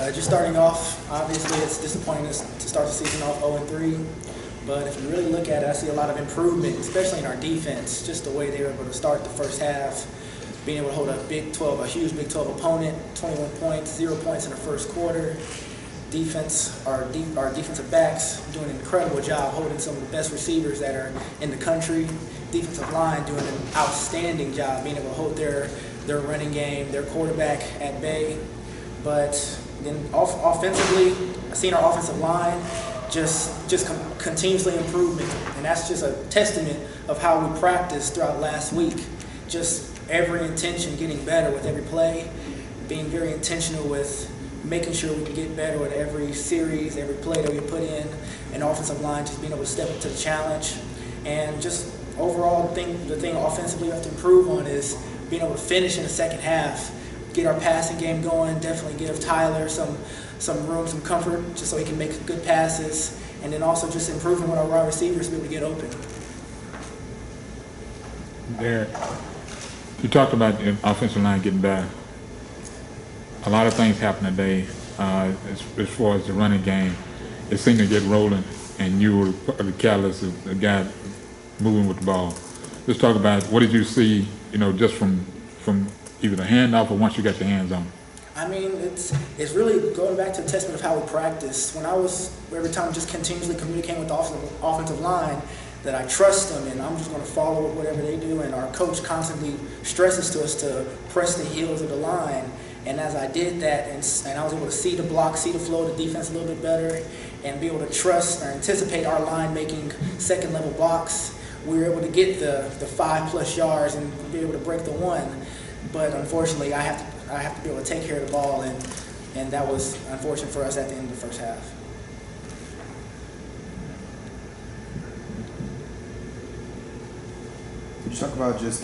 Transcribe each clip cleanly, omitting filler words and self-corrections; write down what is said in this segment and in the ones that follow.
Just starting off, obviously it's disappointing to start the season off 0-3, but if you really look at it, I see a lot of improvement, especially in our defense, just the way they were able to start the first half, being able to hold a huge Big 12 opponent, 21 points, 0 points in the first quarter. Our defensive backs doing an incredible job holding some of the best receivers that are in the country. Defensive line doing an outstanding job being able to hold their running game, their quarterback at bay. But then offensively, I've seen our offensive line just continuously improvement, and that's just a testament of how we practiced throughout last week. Just every intention getting better with every play, being very intentional with making sure we can get better with every series, every play that we put in, and offensive line just being able to step up to the challenge. And just overall, the thing offensively we have to improve on is being able to finish in the second half, get our passing game going, definitely give Tyler some room, some comfort, just so he can make good passes, and then also just improving with our wide receivers to be able to get open. Darik, you talked about the offensive line getting better. A lot of things happened today as far as the running game. It seemed to get rolling, and you were the catalyst of the guy moving with the ball. Let's talk about what did you see, just from either the handoff or once you got your hands on it. I mean, it's really going back to the testament of how we practiced. Every time just continuously communicating with the offensive line, that I trust them and I'm just going to follow whatever they do, and our coach constantly stresses to us to press the heels of the line. And as I did that, and I was able to see the block, see the flow of the defense a little bit better, and be able to trust or anticipate our line making second-level blocks, we were able to get the 5+ yards and be able to break the 1. But unfortunately, I have to be able to take care of the ball, and that was unfortunate for us at the end of the first half. Could you talk about just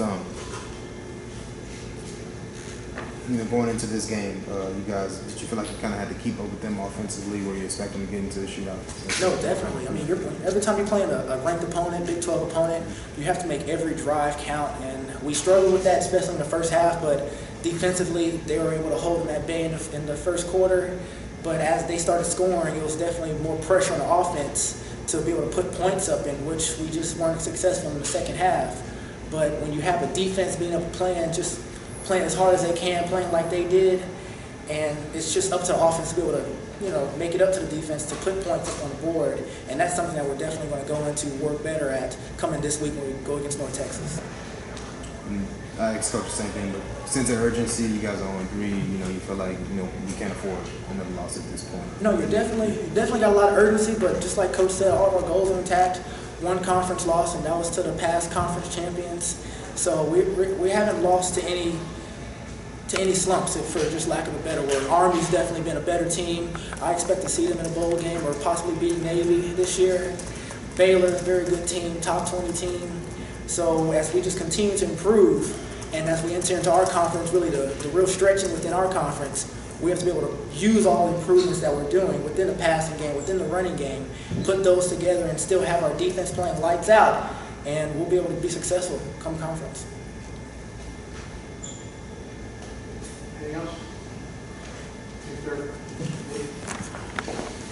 going into this game, you guys, did you feel like you kind of had to keep up with them offensively? Were you expecting to get into the shootout? No, definitely. I mean, every time you're playing a ranked opponent, Big 12 opponent, you have to make every drive count, and we struggled with that, especially in the first half, but defensively, they were able to hold them at bay in the first quarter. But as they started scoring, it was definitely more pressure on the offense to be able to put points up, in which we just weren't successful in the second half. But when you have a defense being able to playing as hard as they can, playing like they did, and it's just up to the offense to be able to, make it up to the defense to put points up on the board, and that's something that we're definitely going to go into work better at coming this week when we go against North Texas. I expect the same thing, but since the urgency, you guys are on 3, you feel like, we can't afford another loss at this point. No, you definitely got a lot of urgency, but just like Coach said, all of our goals are intact. One conference loss, and that was to the past conference champions. So we haven't lost to any slumps, for just lack of a better word. Army's definitely been a better team. I expect to see them in a bowl game or possibly beat Navy this year. Baylor's a very good team, top 20 team. So as we just continue to improve, and as we enter into our conference, really the real stretching within our conference, we have to be able to use all the improvements that we're doing within the passing game, within the running game, put those together and still have our defense playing lights out, and we'll be able to be successful come conference. Anything else? Yes, sir.